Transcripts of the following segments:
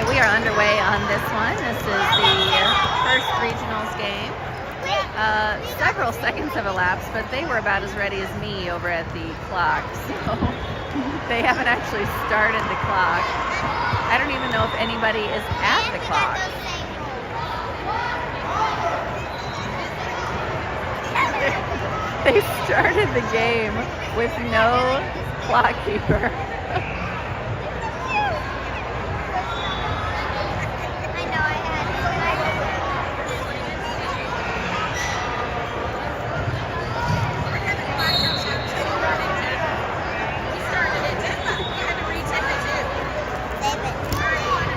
right, we are underway on this one. This is the first regionals game. Several seconds have elapsed, but they were about as ready as me over at the clock, so they haven't actually started the clock. I don't even know if anybody is at the clock. They started the game with no clock keeper.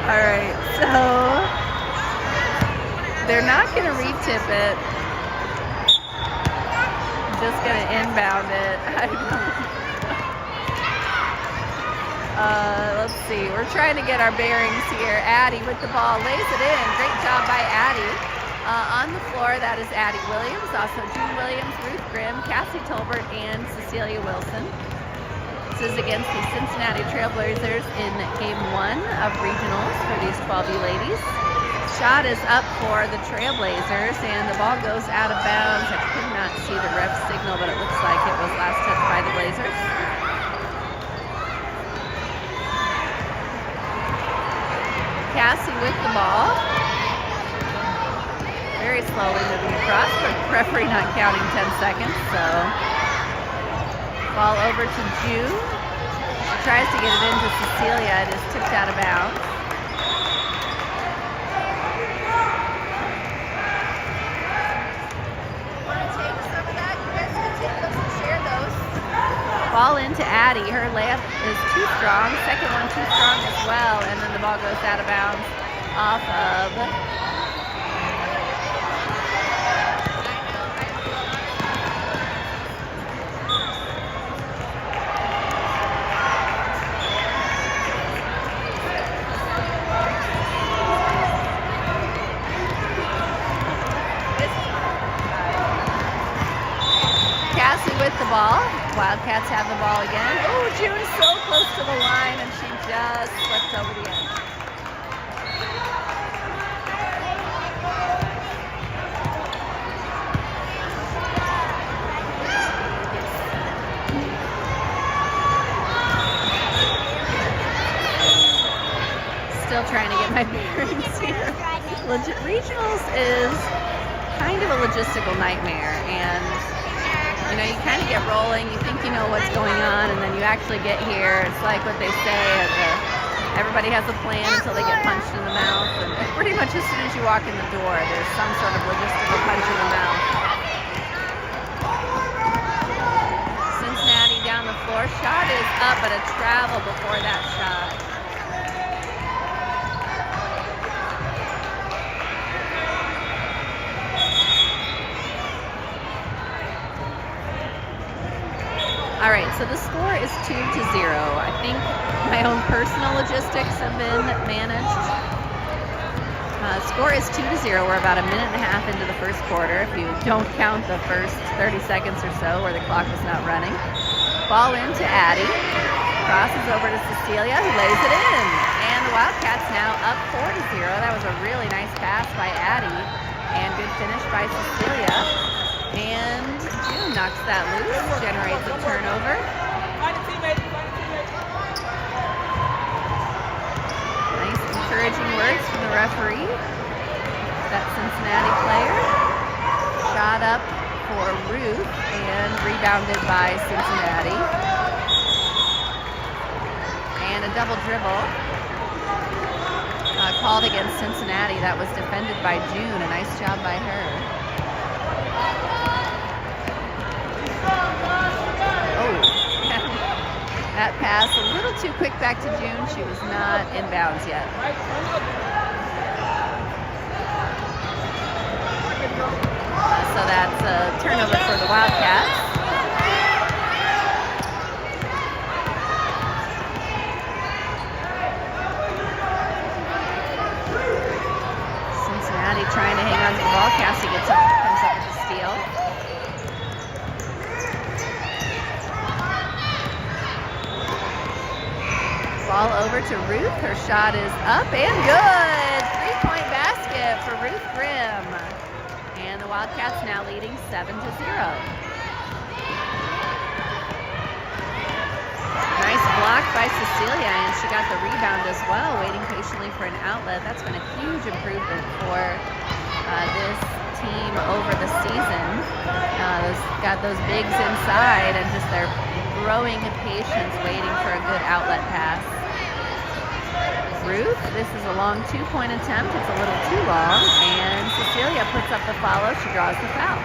All right, so they're not going to retip it. I'm just going to inbound it. I don't. Let's see. We're trying to get our bearings here. Addie with the ball lays it in. Great job by Addie. On the floor, that is Addie Williams, also June Williams, Ruth Grimm, Cassie Tolbert, and Cecilia Wilson. This is against the Cincinnati Trailblazers in Game 1 of regionals for these 12U ladies. Shot is up for the Trailblazers, and the ball goes out of bounds. I could not see the ref signal, but it looks like it was last touched by the Blazers. Cassie with the ball. Very slowly moving across, but referee not counting 10 seconds, so... Ball over to June. She tries to get it into Cecilia. It is tipped out of bounds. Want to take some of that? You guys can take those and share those. Ball into Addie. Her layup is too strong. Second one too strong as well. And then the ball goes out of bounds off of... with the ball. Wildcats have the ball again. Oh, June is so close to the line, and she just slipped over the end. Still trying to get my bearings here. Regionals is kind of a logistical nightmare, and you know, you kind of get rolling, you think you know what's going on, and then you actually get here. It's like what they say, everybody has a plan until they get punched in the mouth. And pretty much as soon as you walk in the door, there's some sort of logistical punch in the mouth. Cincinnati down the floor. Shot is up, but a travel before that shot. All right, so the score is 2-0. I think my own personal logistics have been managed. Score is 2-0. We're about a minute and a half into the first quarter, if you don't count the first 30 seconds or so where the clock was not running. Ball into Addie. Crosses over to Cecilia, who lays it in. And the Wildcats now up 4-0. That was a really nice pass by Addie. And good finish by Cecilia. And June knocks that loose, generates a turnover. Nice encouraging words from the referee. That Cincinnati player. Shot up for Ruth and rebounded by Cincinnati. And a double dribble called against Cincinnati. That was defended by June. A nice job by her. Oh, that pass a little too quick back to June. She was not in bounds yet. So that's a turnover for the Wildcats. Cincinnati trying to hang on to the ball. Cassie comes up with the steal. Ball over to to Ruth. Her shot is up and good. 3-point basket for Ruth Grimm. And the Wildcats now leading 7-0. Nice block by Cecilia, and she got the rebound as well, waiting patiently for an outlet. That's been a huge improvement for this team over the season. Got those bigs inside, and just their growing patience, waiting for a good outlet pass. Ruth, this is a long 2-point attempt. It's a little too long, and Cecilia puts up the follow. She draws the foul.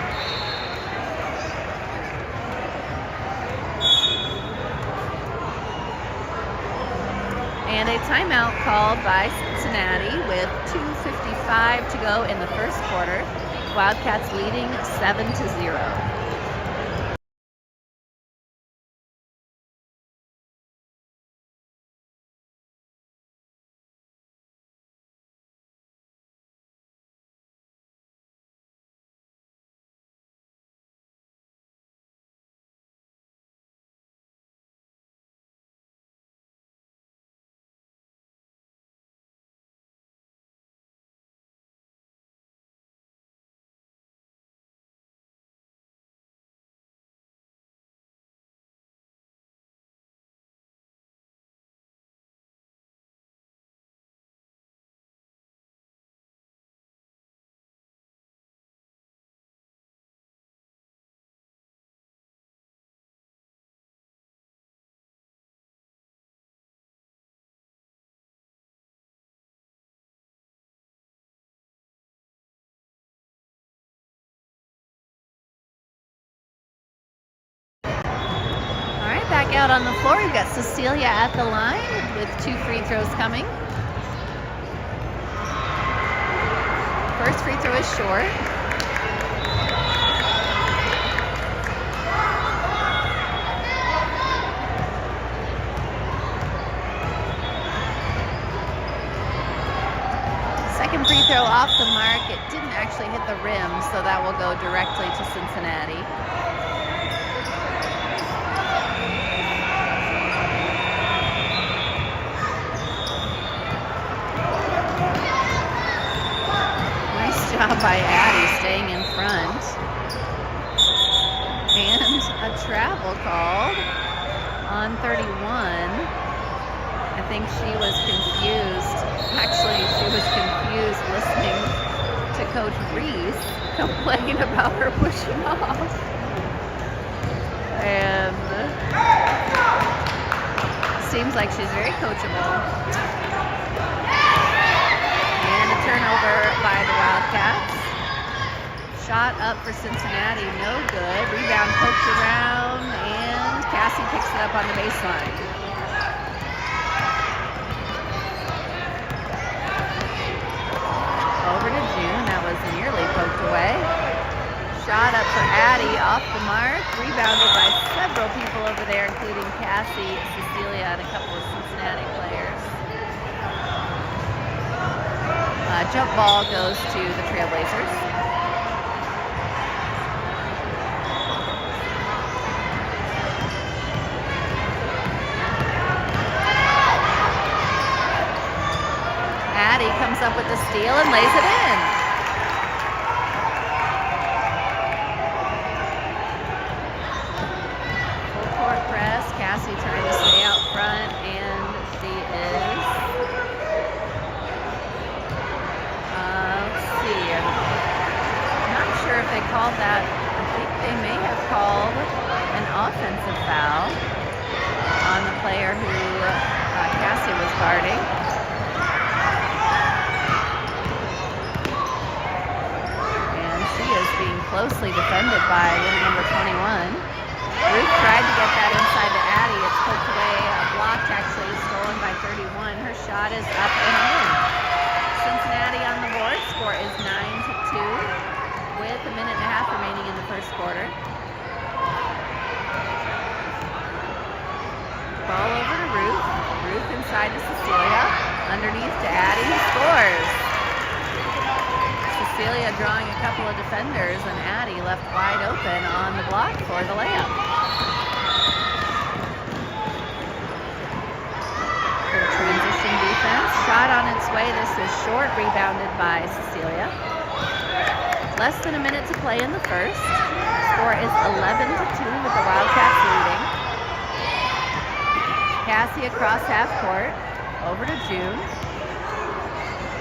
And a timeout called by Cincinnati with 2:55 to go in the first quarter. Wildcats leading 7-0. Back out on the floor, we've got Cecilia at the line with 2 free throws coming. First free throw is short. Second free throw off the mark. It didn't actually hit the rim, so that will go directly to Cincinnati. By Addie staying in front. And a travel called on 31. I think she was confused. Actually, she was confused listening to Coach Reese complain about her pushing off. And seems like she's very coachable. Turnover by the Wildcats. Shot up for Cincinnati, no good. Rebound poked around, and Cassie picks it up on the baseline. Over to June, that was nearly poked away. Shot up for Addie, off the mark. Rebounded by several people over there, including Cassie, Cecilia, and a couple of Cincinnati players. Jump ball goes to the Trailblazers. Addie comes up with the steal and lays it in. Full court press. Cassie trying to stay out front, and she is. If they called that, I think they may have called an offensive foul on the player who Cassie was guarding. And she is being closely defended by little number 21. Ruth tried to get that inside to Addie. It's poked away, blocked, actually stolen by 31. Her shot is up and in. Cincinnati on the board. Score is 9-2. With a minute and a half remaining in the first quarter. Ball over to Ruth. Ruth inside to Cecilia. Underneath to Addie, who scores. Cecilia drawing a couple of defenders, and Addie left wide open on the block for the layup. Good transition away. This is short, rebounded by Cecilia. Less than a minute to play in the first. Score is 11-2 with the Wildcats leading. Cassie across half court. Over to June.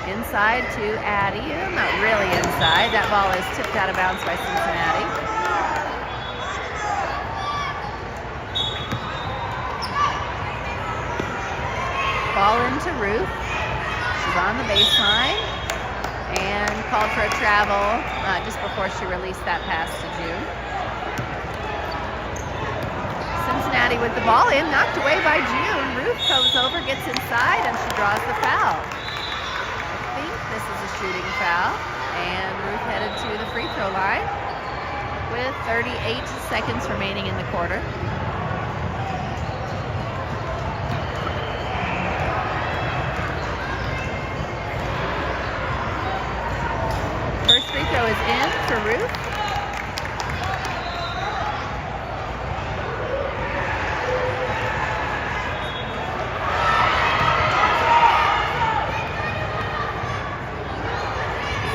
Inside to Addie. Not really inside. That ball is tipped out of bounds by Cincinnati. Ball into Ruth. She's on the baseline and called for a travel just before she released that pass to June. Cincinnati with the ball in, knocked away by June. Ruth comes over, gets inside, and she draws the foul. I think this is a shooting foul, and Ruth headed to the free throw line with 38 seconds remaining in the quarter. Free throw is in for Ruth.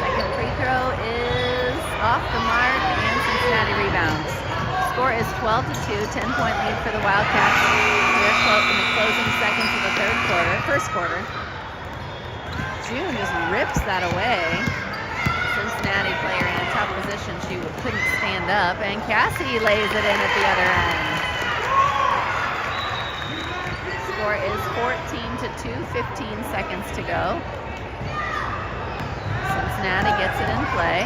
Second free throw is off the mark and Cincinnati rebounds. Score is 12-2, 10-point lead for the Wildcats. They're in the closing seconds of the first quarter. June just rips that away. Cincinnati player in a tough position. She couldn't stand up, and Cassie lays it in at the other end. Score is 14-2, 15 seconds to go. Cincinnati gets it in play.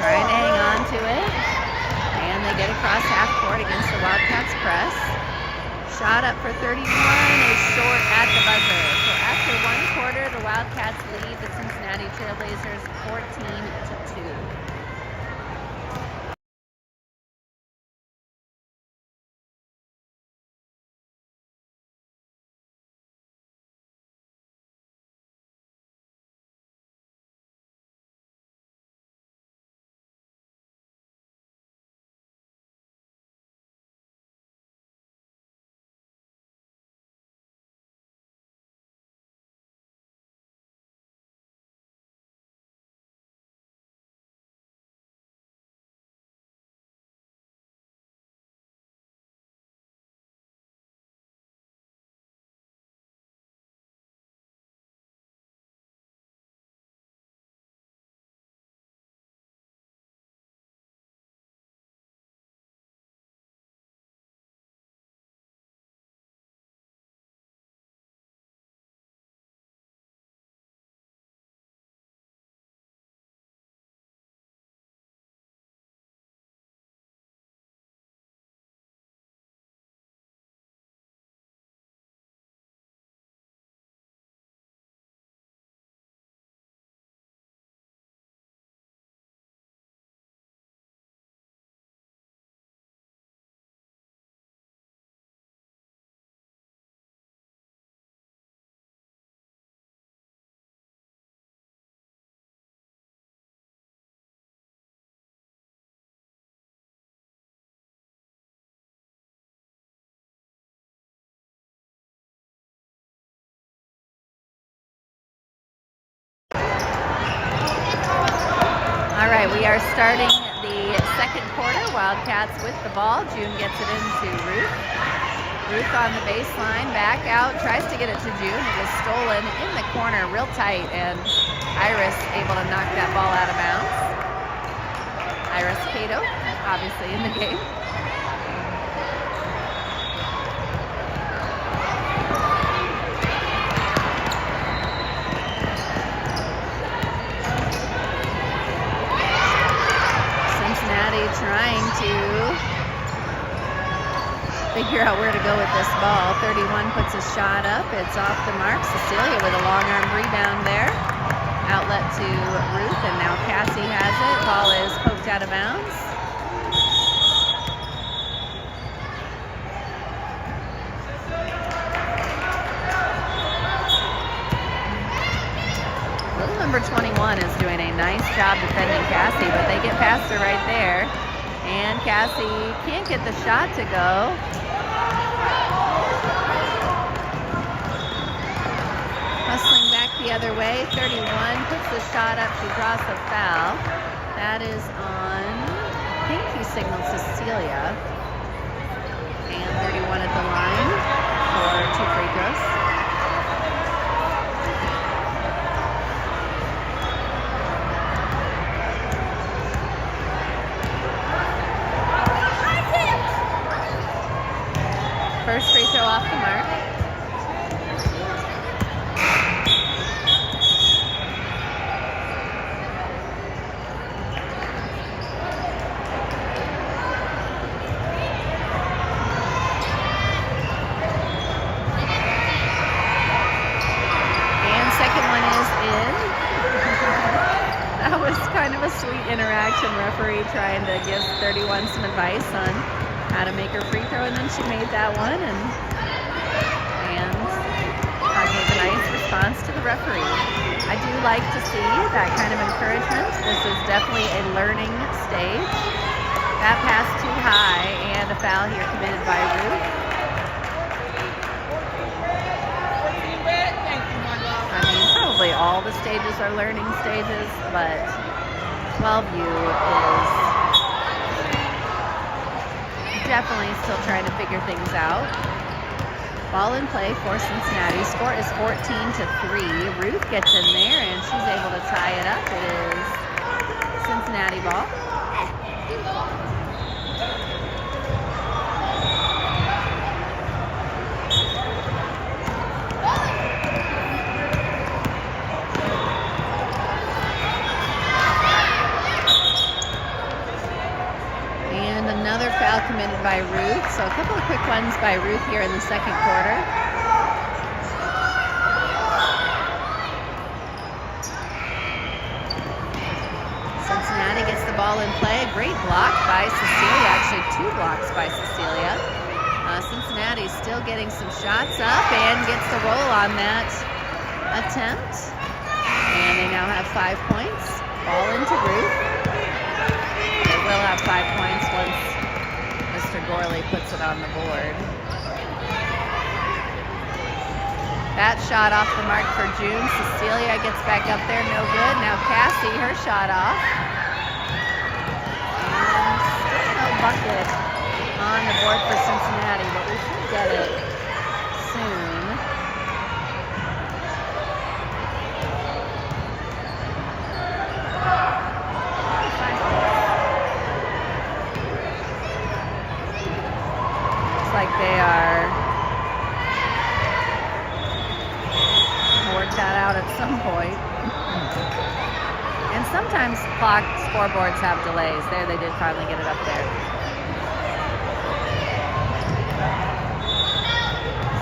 Trying to hang on to it, and they get across half court against the Wildcats press. Shot up for 31 is short at the buzzer. So after one quarter, the Wildcats lead the Cincinnati Trailblazers 14-2. All right, we are starting the second quarter. Wildcats with the ball. June gets it into Ruth. Ruth on the baseline, back out, tries to get it to June. It is stolen in the corner, real tight, and Iris able to knock that ball out of bounds. Iris Cato, obviously in the game. Trying to figure out where to go with this ball. 31 puts a shot up. It's off the mark. Cecilia with a long arm rebound there. Outlet to Ruth, and now Cassie has it. Ball is poked out of bounds. Little number 21 is doing a nice job defending Cassie, but they get past her right there. And Cassie can't get the shot to go. other way. 31 puts the shot up. She draws the foul. That is on, I think he signaled Cecilia. And 31 at the line for 2 free throws. First free throw off the mark. And second one is in. That was kind of a sweet interaction. Referee trying to give 31 some advice on how to make her free throw, and then she made that one and gave a nice response to the referee. I do like to see that kind of encouragement. This is definitely a learning stage. That pass too high, and a foul here committed by Ruth. I mean, probably all the stages are learning stages, but 12U is definitely still trying to figure things out. Ball in play for Cincinnati. Score is 14-3. Ruth gets in there and she's able to tie it up. It is Cincinnati ball. Another foul committed by Ruth. So a couple of quick ones by Ruth here in the second quarter. Cincinnati gets the ball in play. Great block by Cecilia. Actually, 2 blocks by Cecilia. Cincinnati still getting some shots up and gets the roll on that attempt. And they now have 5 points. Ball into Ruth. They will have 5 points once Mr. Gorley puts it on the board. That shot off the mark for June. Cecilia gets back up there, no good. Now Cassie, her shot off. And still no bucket on the board for Cincinnati, but we should get it soon. Like they are work that out at some point. And sometimes clock scoreboards have delays. There they did finally get it up there.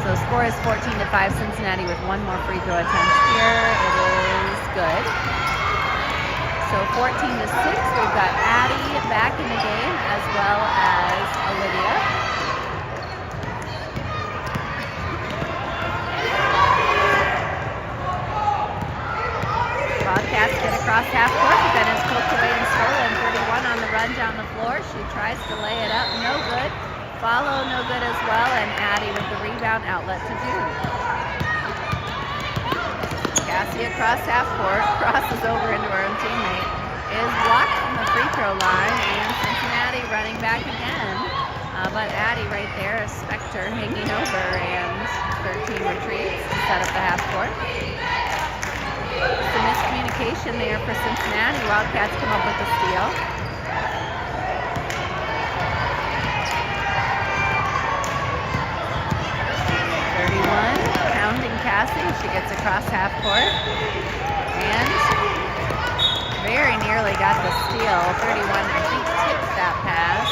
So score is 14-5 Cincinnati with 1 more free throw attempt here. It is good. So 14-6, we've got Addie back in the game as well as Olivia. Bobcats get across half court, but then is poked away and stolen. 31 on the run down the floor. She tries to lay it up, no good. Follow, no good as well, and Addie with the rebound outlet to June. Cassie across half court, crosses over into her own teammate, is blocked from the free throw line, and Cincinnati running back again. But Addie right there, a specter hanging over, and 13 retreats to set up the half court. Some miscommunication there for Cincinnati. Wildcats come up with the steal. Pounding Cassie. She gets across half court. And very nearly got the steal. 31, I think, tipped that pass.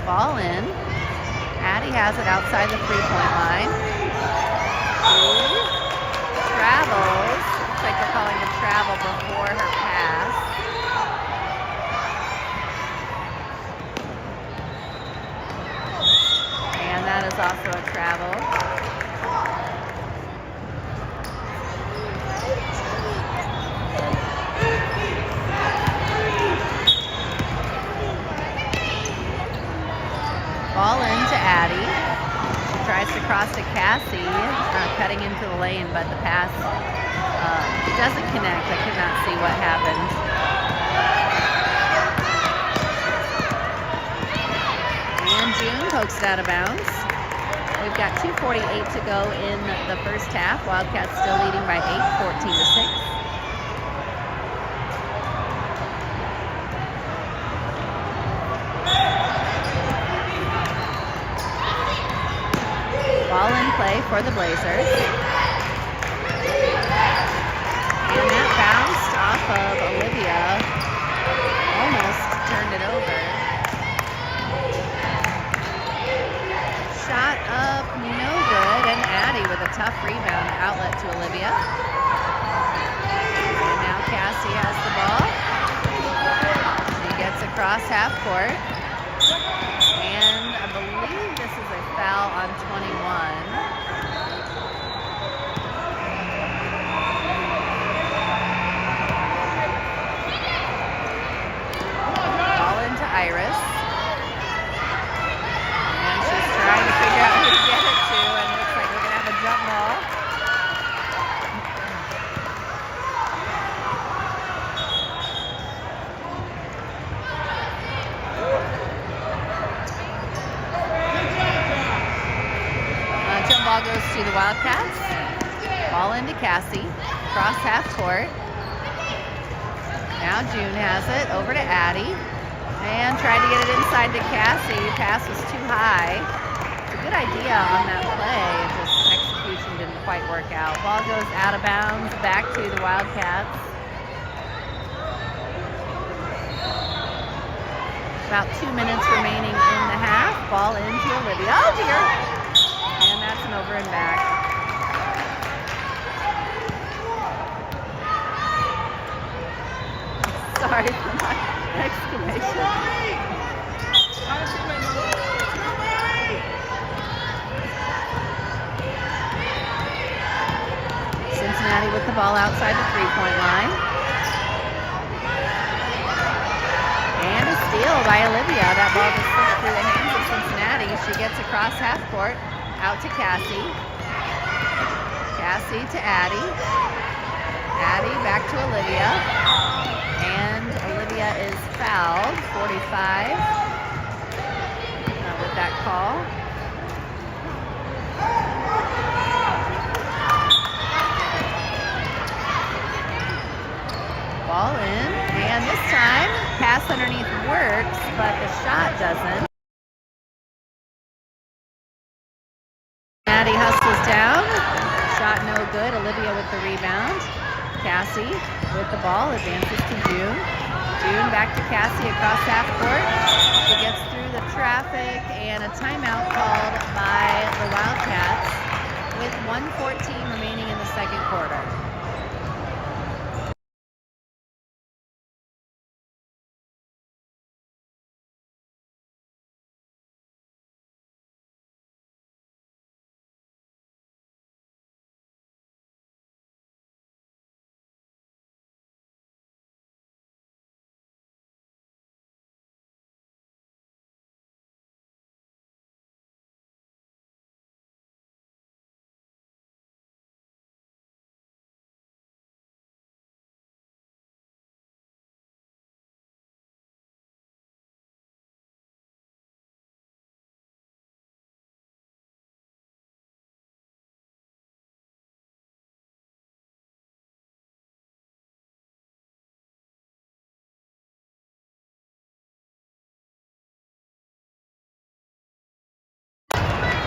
Ball in. Addie has it outside the 3-point line. She travels. Looks like they're calling a travel before her pass. And that is also a travel. across to Cassie, cutting into the lane, but the pass doesn't connect. I could not see what happened. And June pokes it out of bounds. We've got 2:48 to go in the first half. Wildcats still leading by 8, 14-6. Ball in play for the Blazers. And that bounced off of Olivia. Almost turned it over. Shot up, no good. And Addie with a tough rebound outlet to Olivia. And now Cassie has the ball. She gets across half court. And I believe this is a foul on 21. Ball into Iris. And she's trying to figure out who to get it to, and it looks like we're going to have a jump ball. Jump ball goes to the Wildcats. Ball into Cassie. Cross half court. Now June has it over to Addie. And tried to get it inside to Cassie. Pass was too high. It's a good idea on that play. Just execution didn't quite work out. Ball goes out of bounds. Back to the Wildcats. About 2 minutes remaining in the half. Ball into Olivia. Oh dear! And that's an over and back. Sorry for my exclamation. Cincinnati with the ball outside the three-point line. And a steal by Olivia. That ball just slipped through the hands of Cincinnati. She gets across half court. Out to Cassie. Cassie to Addie. Addie back to Olivia. And Olivia is fouled. 45 with that call. Ball in. And this time, pass underneath works, but the shot doesn't. Addie hustles down. Shot no good. Olivia with the rebound. Cassie with the ball. Advances to June. June back to Cassie across half court. She gets through the traffic, and a timeout called by the Wildcats with 1:14 remaining in the second quarter.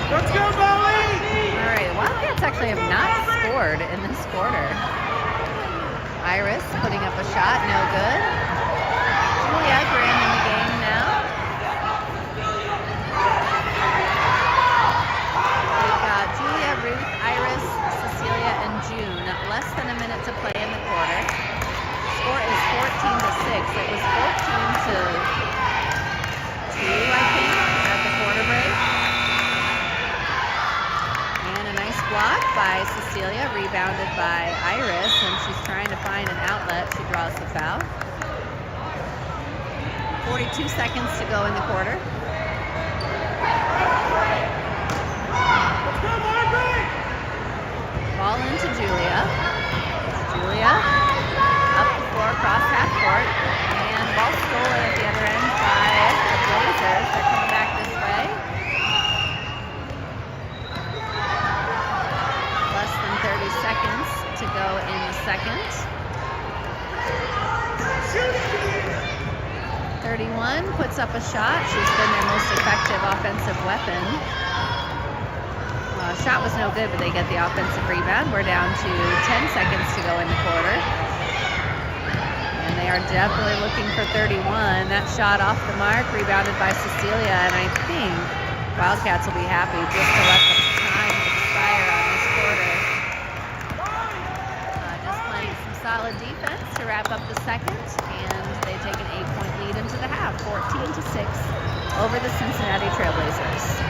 Let's go, Molly! All right, Wildcats actually have not scored in this quarter. Iris putting up a shot, no good. Julia Graham in the game now. We've got Julia, Ruth, Iris, Cecilia, and June. Less than a minute to play in the quarter. Score is 14-6. It was 14-2, I think, at the quarter break. Block by Cecilia, rebounded by Iris, and she's trying to find an outlet. She draws the foul. 42 seconds to go in the quarter. Let's go! Ball into Julia. Julia up the floor, across half court, and ball stolen at the other end by the Blazers. They're coming back this way. Less than 30 seconds to go in the second. 31 puts up a shot. She's been their most effective offensive weapon. Shot was no good, but they get the offensive rebound. We're down to 10 seconds to go in the quarter. And they are definitely looking for 31. That shot off the mark, rebounded by Cecilia, and I think Wildcats will be happy just to let the time expire on this quarter. Just playing some solid defense to wrap up the second, and they take an 8-point lead into the half, 14-6 over the Cincinnati Trailblazers.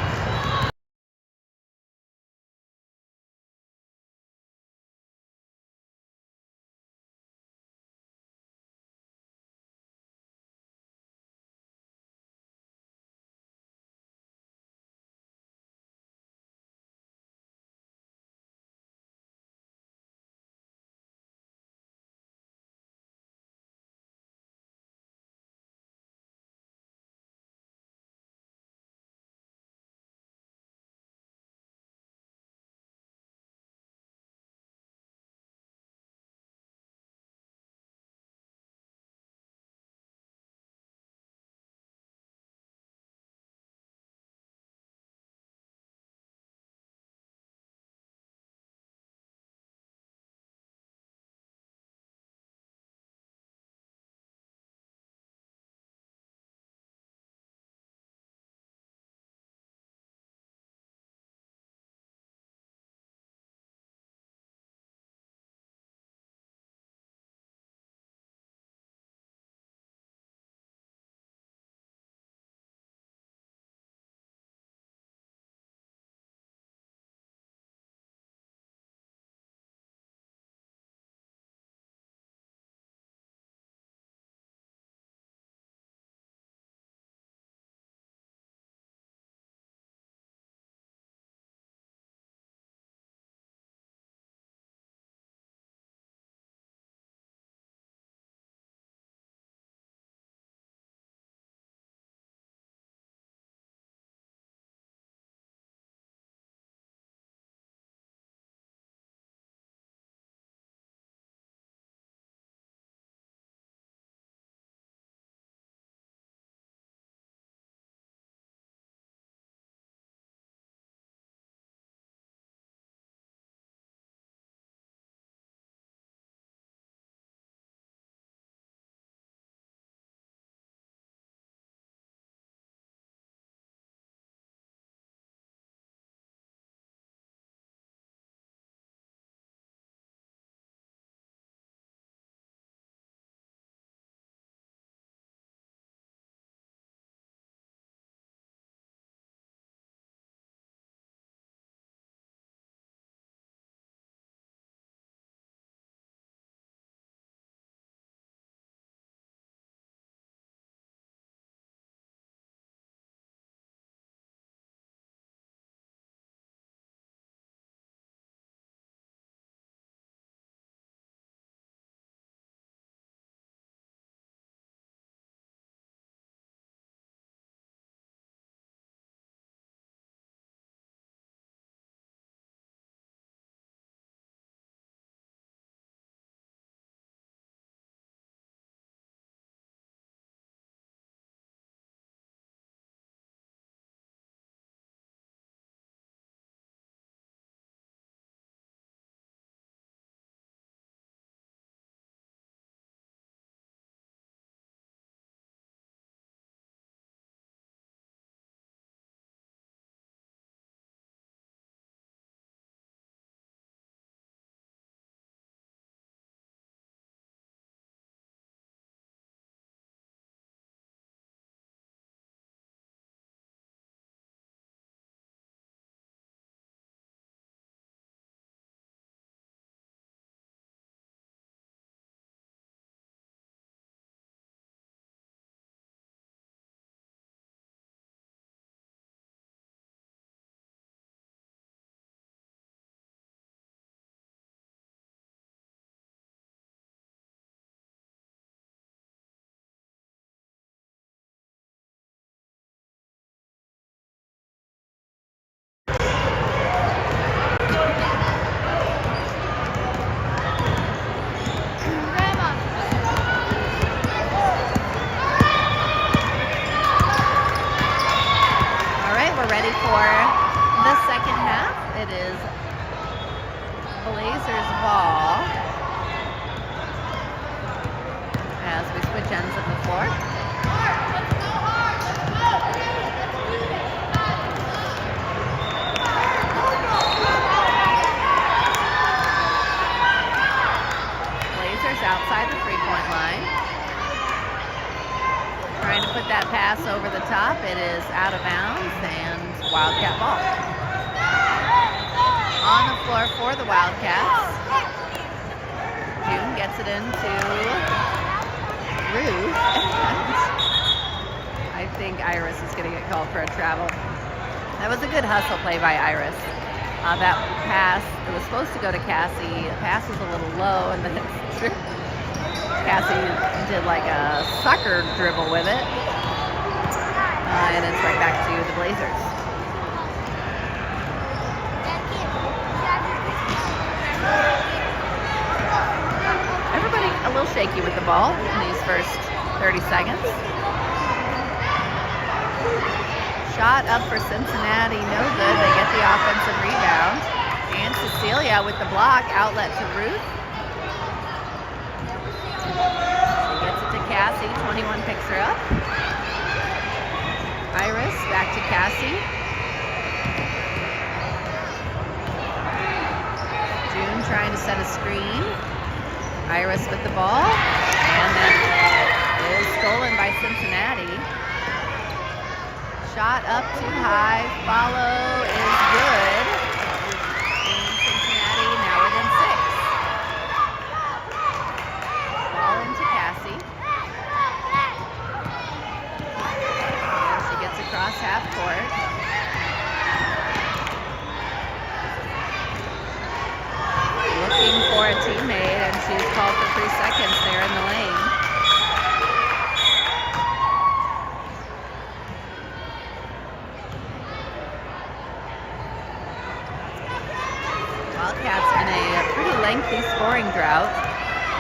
Trailblazers ball as we switch ends of the floor. Blazers outside the three-point line. Trying to put that pass over the top. It is out of bounds and Wildcat ball. On the floor for the Wildcats. June gets it into Ruth. I think Iris is going to get called for a travel. That was a good hustle play by Iris. That pass, it was supposed to go to Cassie. The pass was a little low, and then Cassie did like a soccer dribble with it. And it's right back to the Blazers. Everybody a little shaky with the ball in these first 30 seconds. Shot up for Cincinnati, no good. They get the offensive rebound. And Cecilia with the block, outlet to Ruth. She gets it to Cassie, 21 picks her up. Iris, back to Cassie. June trying to set a screen. Iris with the ball. And then it is stolen by Cincinnati. Shot up too high, follow is good. And Cincinnati now within 6. Ball into Cassie. And she gets across half court. Looking for a teammate, and she's called for 3 seconds there in the lane. Wildcats in a pretty lengthy scoring drought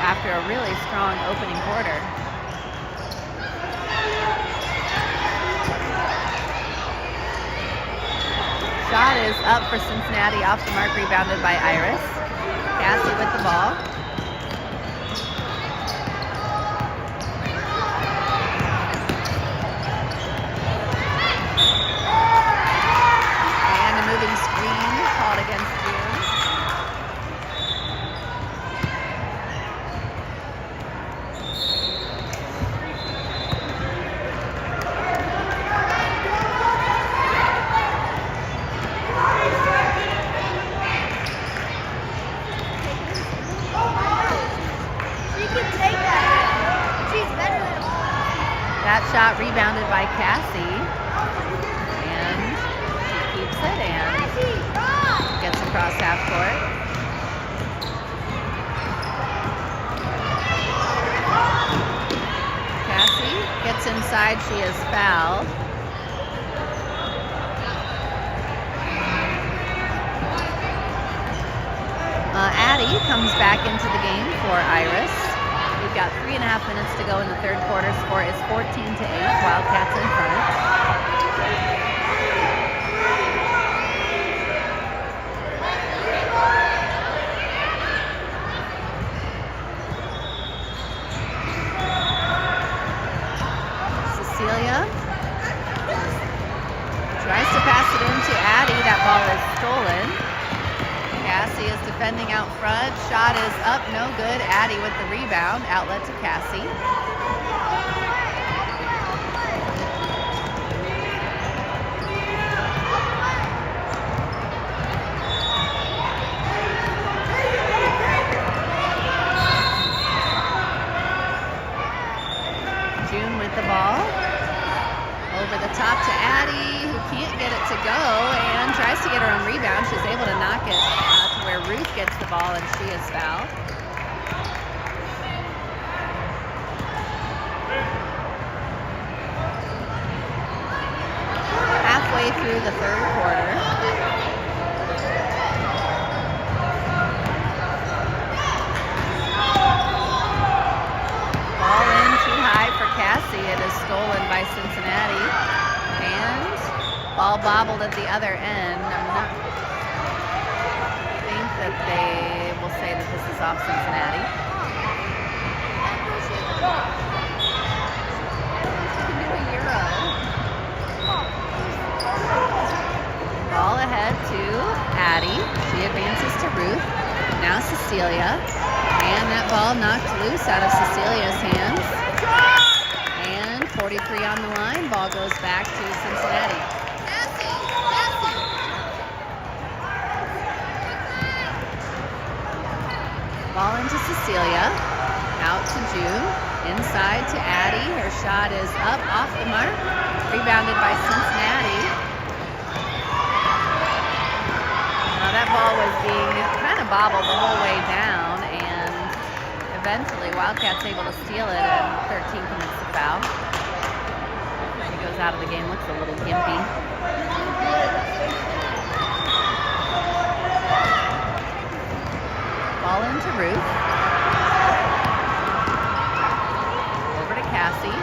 after a really strong opening quarter. Shot is up for Cincinnati, off the mark, rebounded by Iris. Cassie with the ball. And a moving screen called against June. That shot rebounded by Cassie, and she keeps it and gets across half court. Cassie gets inside, she is fouled. Addie comes back into the game for Iris. We've got 3.5 minutes to go in the third quarter. Score is 14-8. Wildcats in front. Cecilia tries to pass it into Addie. That ball is stolen. Cassie is defending out front. Shot is up, no good. Addie with the rebound. Outlet to Cassie. June with the ball. Over the top to Addie, who can't get it to go, and tries to get her own rebound. She's able to knock it to where Ruth gets the ball, and she is fouled. Halfway through the third quarter. Ball in too high for Cassie. It is stolen by Cincinnati. And ball bobbled at the other end. I think that they will say this is off Cincinnati. She can do a Euro. Ball ahead to Addie. She advances to Ruth. Now Cecilia. And that ball knocked loose out of Cecilia's hands. And 43 on the line. Ball goes back to Cincinnati. Ball into Cecilia. Out to June. Inside to Addie. Her shot is up off the mark. Rebounded by Cincinnati. Now that ball was being kind of bobbled the whole way down, and eventually Wildcats able to steal it, and 13 commits the foul. She goes out of the game, looks a little gimpy. Ball into Ruth. Over to Cassie.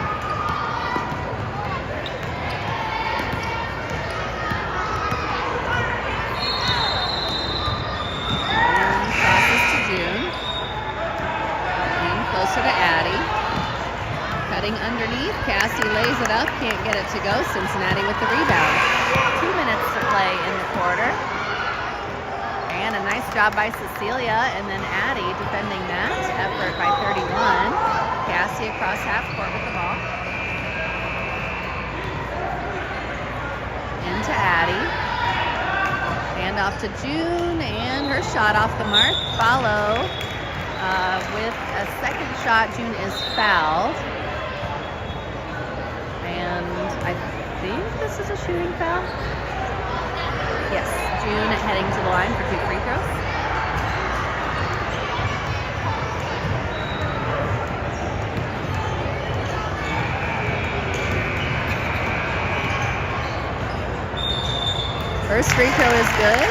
And crosses to June. And closer to Addie. Cutting underneath. Cassie lays it up. Can't get it to go. Cincinnati with the rebound. 2 minutes to play in the quarter. And a nice job by Cecilia, and then Addie defending that effort by 31. Cassie across half court with the ball. Into Addie. Hand off to June, and her shot off the mark. Follow with a second shot. June is fouled. And I think this is a shooting foul. Yes, June heading to the line for 2 free throws. First free throw is good.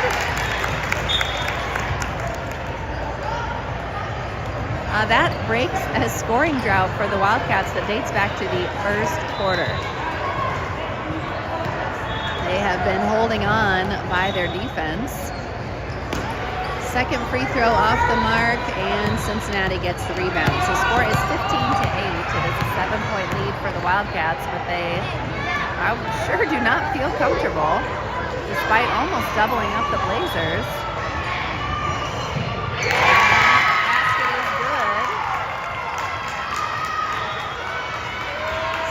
That breaks a scoring drought for the Wildcats that dates back to the first quarter. They have been holding on by their defense. Second free throw off the mark, and Cincinnati gets the rebound. So score is 15-8. It is a 7-point lead for the Wildcats, but they, I sure do not feel comfortable, despite almost doubling up the Blazers. Basket is good.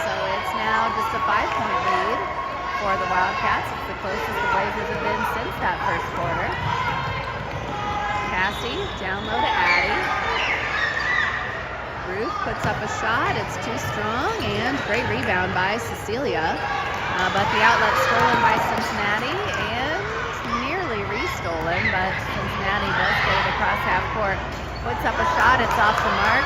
So it's now just a 5-point lead for the Wildcats. It's the closest the Blazers have been since that first quarter. Cassie down low to Addie. Ruth puts up a shot. It's too strong, and great rebound by Cecilia. But the outlet stolen by Cincinnati, and nearly restolen, but Cincinnati does get it across half court. Puts up a shot. It's off the mark.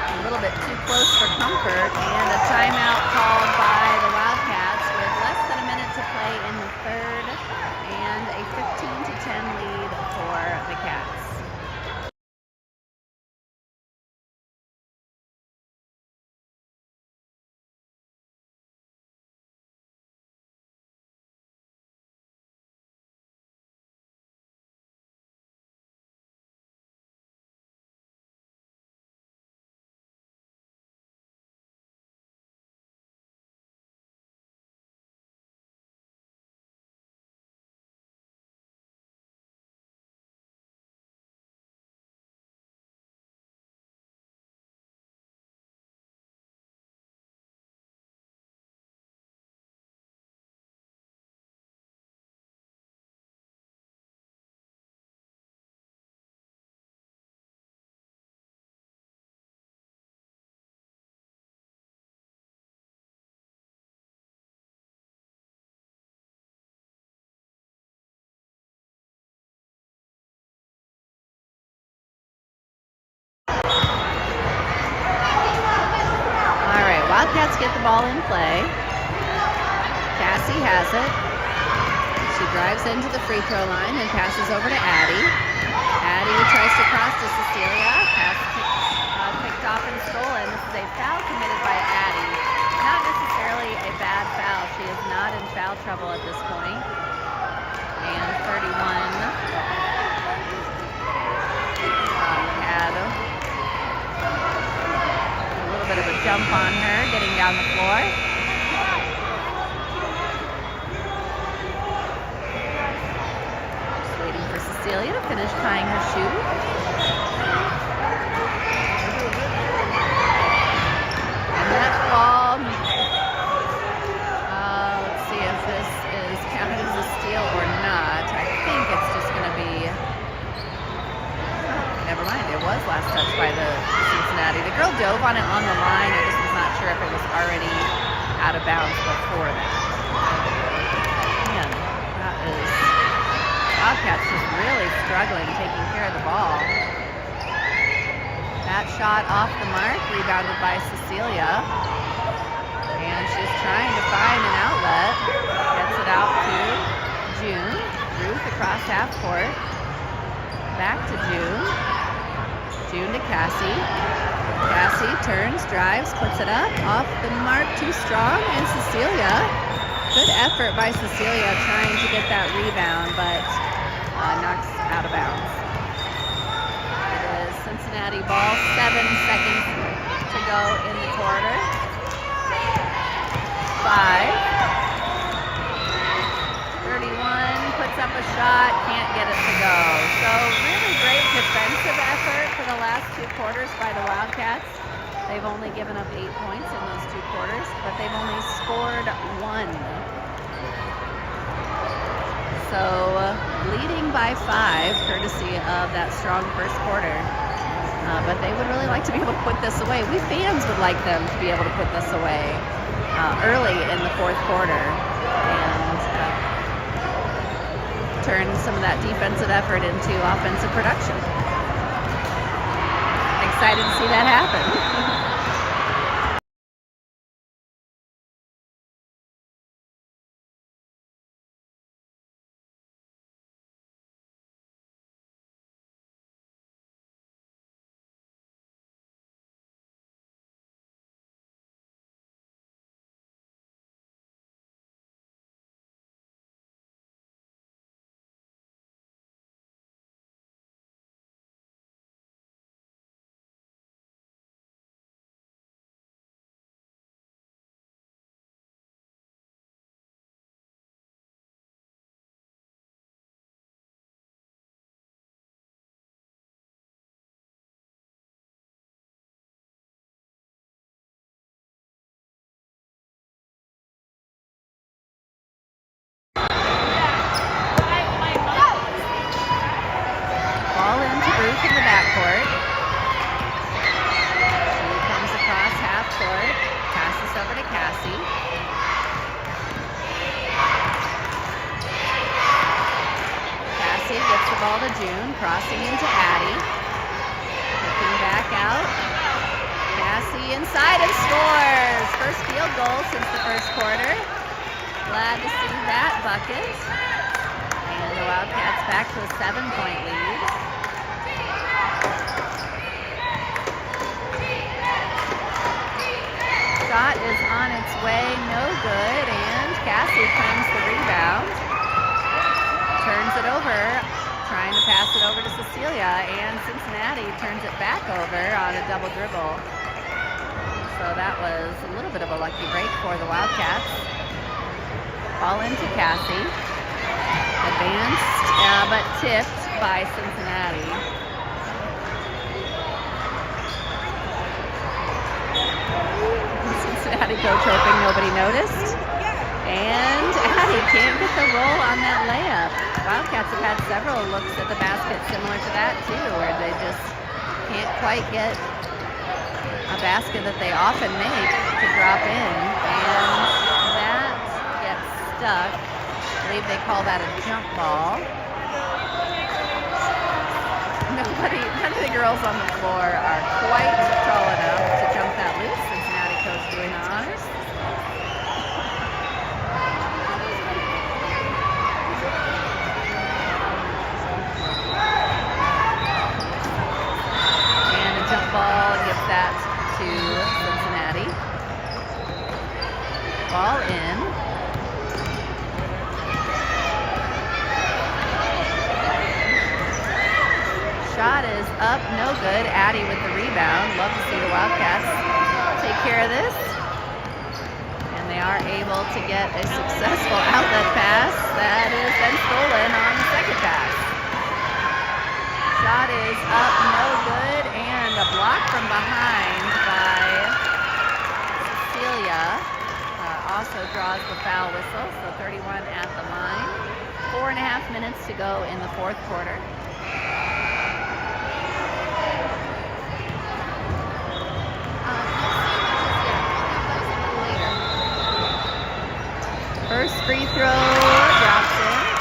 A little bit too close for comfort, and a timeout called by the Wildcats with less than a minute to play in the third, and a 15-10 lead for the Cats. Wildcats get the ball in play. Cassie has it. She drives into the free throw line and passes over to Addie. Addie tries to cross to Cecilia. Pass picked off and stolen. This is a foul committed by Addie. Not necessarily a bad foul. She is not in foul trouble at this point. And 31 jump on her, getting down the floor. Just waiting for Cecilia to finish tying her shoe. And that ball, let's see if this is counted as a steal or not. I think it's just going to be, never mind, it was last touched by the Cincinnati. The girl dove on it on the line. I just was not sure if it was already out of bounds before that. Man, that is, Wildcats just really struggling taking care of the ball. That shot off the mark, rebounded by Cecilia. And she's trying to find an outlet. Gets it out to June. Ruth across half court. Back to June. June to Cassie. Cassie turns, drives, puts it up. Off the mark, too strong. And Cecilia. Good effort by Cecilia trying to get that rebound, but knocks out of bounds. It is Cincinnati ball, 7 seconds to go in the quarter. 5. 31 puts up a shot, can't get it to go. So really great defensive effort for the last 2 quarters by the Wildcats. They've only given up 8 points in those 2 quarters, but they've only scored 1. So leading by 5, courtesy of that strong first quarter. But they would really like to be able to put this away. We fans would like them to be able to put this away early in the 4th quarter and turn some of that defensive effort into offensive production. Excited to see that happen. In the backcourt. She comes across half court, passes over to Cassie. Cassie gets the ball to June, crossing into Addie. Looking back out. Cassie inside and scores! First field goal since the first quarter. Glad to see that bucket. And the Wildcats back to a 7-point lead. Shot is on its way, no good, and Cassie claims the rebound. Turns it over, trying to pass it over to Cecilia, and Cincinnati turns it back over on a double dribble. So that was a little bit of a lucky break for the Wildcats. Ball into Cassie. Advanced, but tipped by Cincinnati. Cincinnati coach hoping nobody noticed. And Addie can't get the roll on that layup. Wildcats have had several looks at the basket similar to that too, where they just can't quite get a basket that they often make to drop in. And that gets stuck. I believe they call that a jump ball. None of the girls on the floor are quite tall enough to jump that loose. Cincinnati coach doing the honors. And a jump ball gives that to Cincinnati. Ball in. Shot is up, no good. Addie with the rebound. Love to see the Wildcats take care of this. And they are able to get a successful outlet pass that is then stolen on the second pass. Shot is up, no good, and a block from behind by Cecilia also draws the foul whistle, so 31 at the line. 4.5 minutes to go in the fourth quarter. First free throw drops in.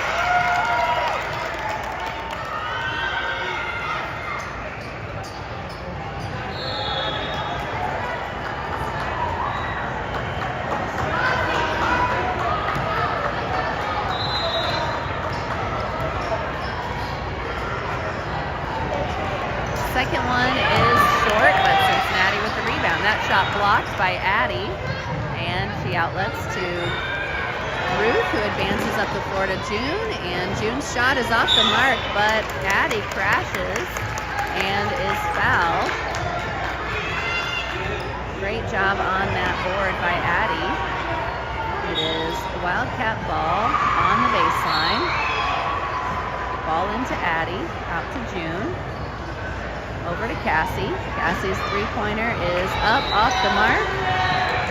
Second one is short, but Cincinnati with the rebound. That shot blocked by Addie, and she outlets to Ruth, who advances up the floor to June, and June's shot is off the mark, but Addie crashes and is fouled. Great job on that board by Addie. It is a Wildcat ball on the baseline. Ball into Addie, out to June. Over to Cassie. Cassie's three-pointer is up off the mark.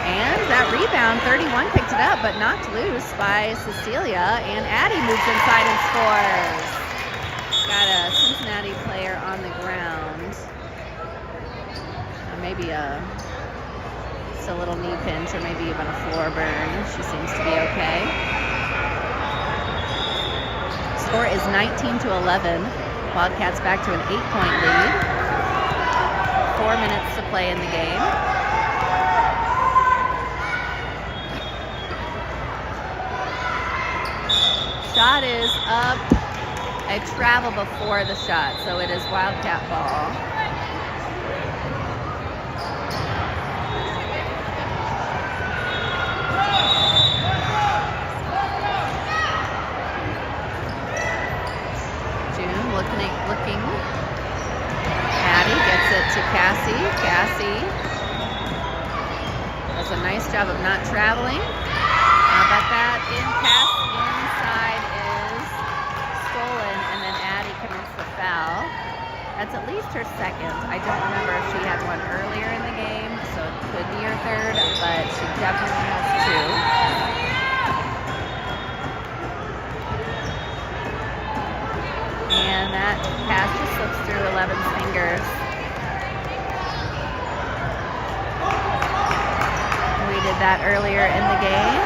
And that rebound, 31 picked it up, but knocked loose by Cecilia. And Addie moves inside and scores. Got a Cincinnati player on the ground. Maybe just a little knee pinch or maybe even a floor burn. She seems to be okay. Score is 19-11. Wildcats back to an 8-point lead. 4 minutes to play in the game. Shot is up. A travel before the shot, so it is Wildcat ball. June looking. Addie gets it to Cassie. Cassie does a nice job of not traveling. How about that? Inside is stolen, and then Addie commits the foul. That's at least her second. I don't remember if she had one earlier in the game, so it could be her third, but she definitely has two. And that pass just slips through 11's fingers. We did that earlier in the game.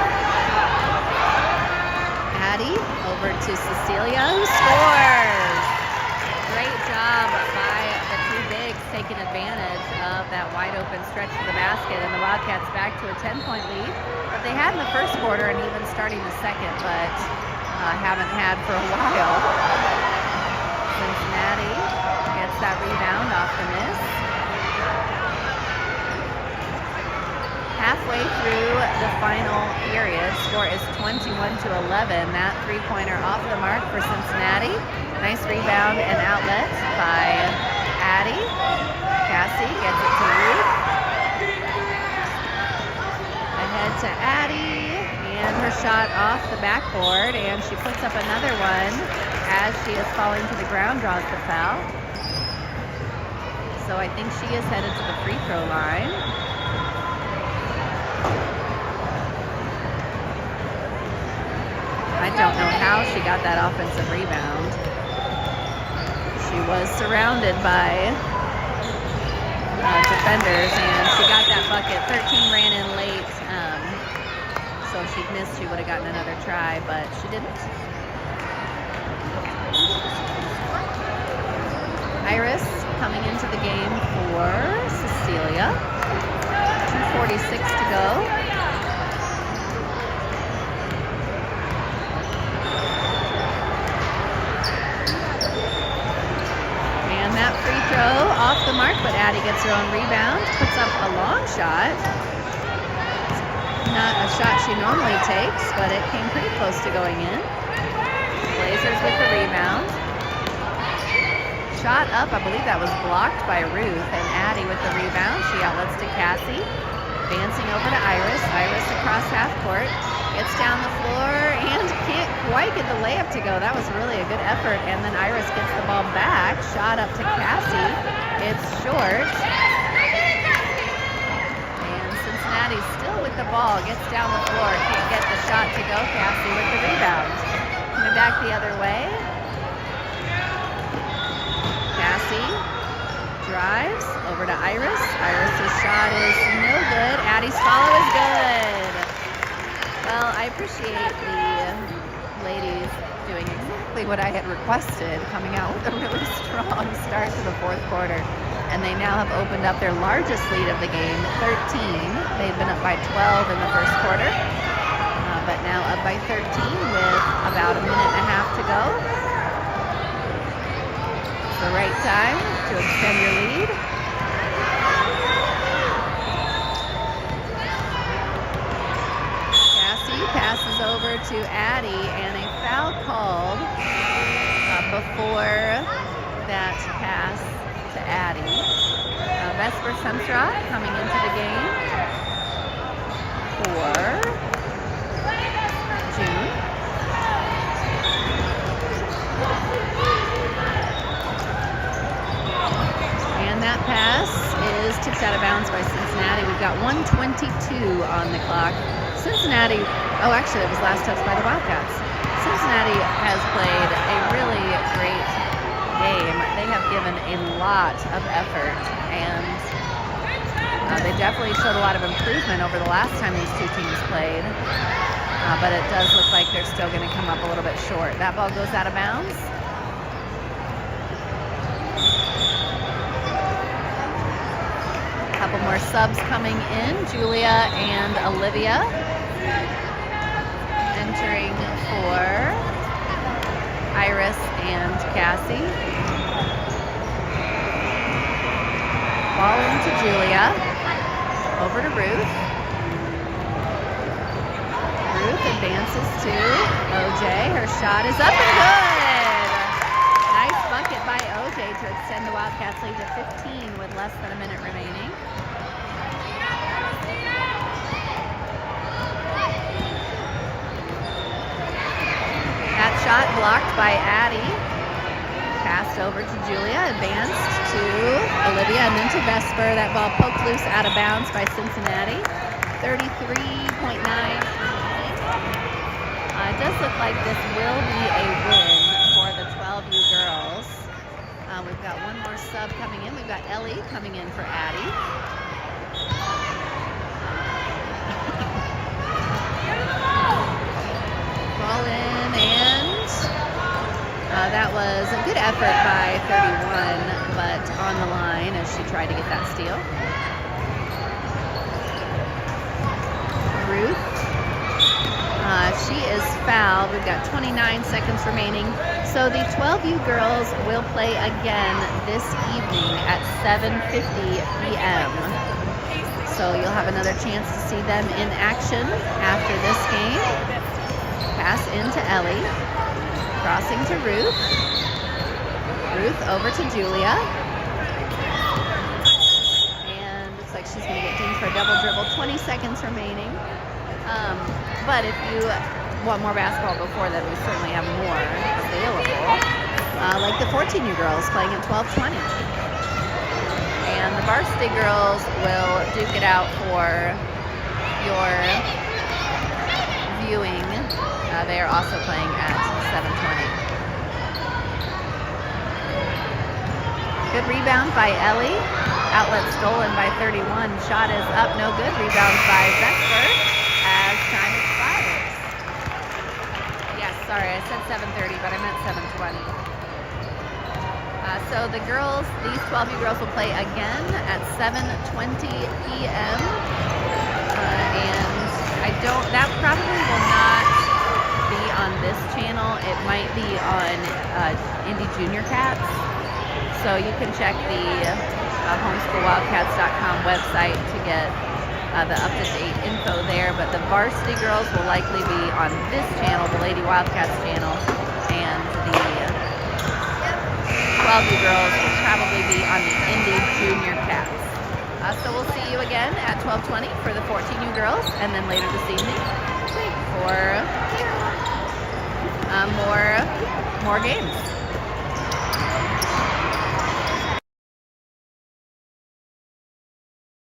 Addie over to Cecilia, who scores. Great job by the two bigs taking advantage of that wide open stretch to the basket, and the Wildcats back to a 10-point lead that they had in the first quarter and even starting the second, but haven't had for a while. Cincinnati gets that rebound off the miss. Halfway through the final period, score is 21-11. That three-pointer off the mark for Cincinnati. Nice rebound and outlet by Addie. Cassie gets it to Ruth. Ahead to Addie, and her shot off the backboard, and she puts up another one as she is falling to the ground, draws the foul. So I think she is headed to the free throw line. I don't know how she got that offensive rebound. She was surrounded by defenders, and she got that bucket. 13 ran in late, so if she'd missed, she would have gotten another try, but she didn't. Iris coming into the game for Cecilia. 2:46 to go. That free throw off the mark, but Addie gets her own rebound, puts up a long shot. Not a shot she normally takes, but it came pretty close to going in. Blazers with the rebound. Shot up, I believe that was blocked by Ruth, and Addie with the rebound. She outlets to Cassie. Advancing over to Iris. Iris across half court. Gets down the floor and can't quite get the layup to go. That was really a good effort. And then Iris gets the ball back. Shot up to Cassie. It's short. And Cincinnati still with the ball. Gets down the floor. Can't get the shot to go. Cassie with the rebound. Coming back the other way. Cassie drives over to Iris. Iris's shot is no good. Addie's follow is good. Well, I appreciate the ladies doing exactly what I had requested, coming out with a really strong start to the fourth quarter. And they now have opened up their largest lead of the game, 13. They've been up by 12 in the first quarter, but now up by 13 with about a minute and a half to go. It's the right time to extend your lead. Passes over to Addie, and a foul called before that pass to Addie. Vesper Semstra coming into the game for June. And that pass is tipped out of bounds by Cincinnati. We've got 1:22 on the clock. Cincinnati, oh actually it was last touch by the Wildcats. Cincinnati has played a really great game. They have given a lot of effort, and they definitely showed a lot of improvement over the last time these two teams played, but it does look like they're still going to come up a little bit short. That ball goes out of bounds. Couple more subs coming in. Julia and Olivia entering for Iris and Cassie. Ball into Julia. Over to Ruth. Ruth advances to OJ. Her shot is up and good. Nice bucket by OJ to extend the Wildcats lead to 15 with less than a minute remaining. That shot blocked by Addie. Passed over to Julia, advanced to Olivia, and then to Vesper. That ball poked loose out of bounds by Cincinnati. 33.9. It does look like this will be a win for the 12U girls. We've got one more sub coming in. We've got Ellie coming in for Addie. Ball in, and that was a good effort by 31, but on the line as she tried to get that steal. Ruth, she is fouled. We've got 29 seconds remaining. So the 12U girls will play again this evening at 7:50 p.m. So you'll have another chance to see them in action after this game. Pass into Ellie. Crossing to Ruth. Ruth over to Julia. And looks like she's going to get dinged for a double dribble. 20 seconds remaining. But if you want more basketball before then, we certainly have more available. Like the 14U girls playing at 12:20. And the varsity girls will duke it out for your viewing. They are also playing at 7:20. Good rebound by Ellie. Outlet stolen by 31. Shot is up, no good. Rebound by Vesper as time expires. Yes, sorry, I said 7:30, but I meant 7:20. So the girls, these 12U girls will play again at 7:20 p.m. And that probably will not be on this channel. It might be on Indy Junior Cats. So you can check the homeschoolwildcats.com website to get the up-to-date info there. But the varsity girls will likely be on this channel, the Lady Wildcats channel, and the 12U girls will probably be on the Indy Junior Cats So we'll see you again at 12:20 for the 14U girls, and then later this evening for more games.